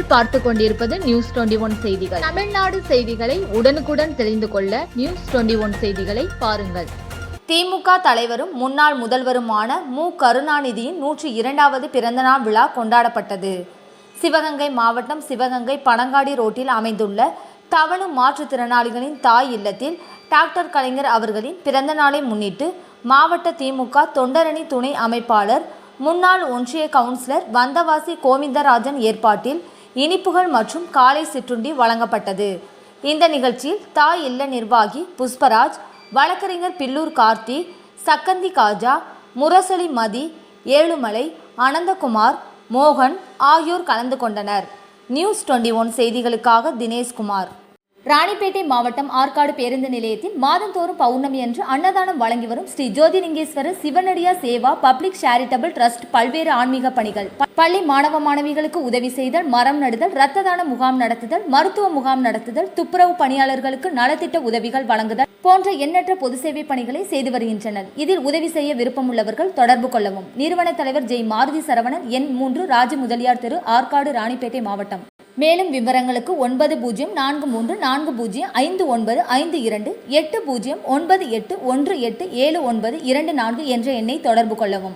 நீங்கள் பார்த்து கொண்டிருப்பது நியூஸ் 21 செய்திகள். தமிழ்நாடு செய்திகளை உடனுக்குடன் தெரிந்து கொள்ள நியூஸ் 21 செய்திகளை பாருங்கள். திமுக தலைவரும் முன்னாள் முதல்வருமான மு. கருணாநிதியின் 102வது பிறந்தநாள் விழா கொண்டாடப்பட்டது. சிவகங்கை மாவட்டம் சிவகங்கை பனங்காடி ரோட்டில் அமைந்துள்ள தவணு மாற்றுத்திறனாளிகளின் தாய் இல்லத்தில் டாக்டர் கலைஞர் அவர்களின் பிறந்த நாளை முன்னிட்டு மாவட்ட திமுக தொண்டரணி துணை அமைப்பாளர் முன்னாள் ஒன்றிய கவுன்சிலர் வந்தவாசி கோவிந்தராஜன் ஏற்பாட்டில் இனிப்புகள் மற்றும் காலை சிற்றுண்டி வழங்கப்பட்டது. இந்த நிகழ்ச்சியில் தாய் இல்ல நிர்வாகி புஷ்பராஜ், வழக்கறிஞர் பில்லூர் கார்த்தி, சக்கந்தி காஜா, முரசொலி மதி, ஏழுமலை, அனந்தகுமார், மோகன் ஆகியோர் கலந்து கொண்டனர். நியூஸ் 21 செய்திகளுக்காக தினேஷ்குமார். ராணிப்பேட்டை மாவட்டம் ஆற்காடு பேருந்து நிலையத்தில் மாதந்தோறும் பௌர்ணமி அன்று அன்னதானம் வழங்கி வரும் Sri Jothilingeswarar சிவனடியா Seva public charitable trust பல்வேறு ஆன்மீக பணிகள், பள்ளி மாணவ மாணவிகளுக்கு உதவி செய்தல், மரம் நடுதல், இரத்த தான முகாம் நடத்துதல், மருத்துவ முகாம் நடத்துதல், துப்புரவு பணியாளர்களுக்கு நலத்திட்ட உதவிகள் வழங்குதல் போன்ற எண்ணற்ற பொது சேவை பணிகளை செய்து வருகின்றனர். இதில் உதவி செய்ய விருப்பமுள்ளவர்கள் தொடர்பு கொள்ளவும். நிறுவன தலைவர் ஜெய் மாருதி சரவணன், எண் 3, ராஜ முதலியார் தெரு, ஆற்காடு, ராணிப்பேட்டை மாவட்டம். மேலும் விவரங்களுக்கு 9040405952 80981879 என்ற எண்ணை தொடர்பு கொள்ளவும்.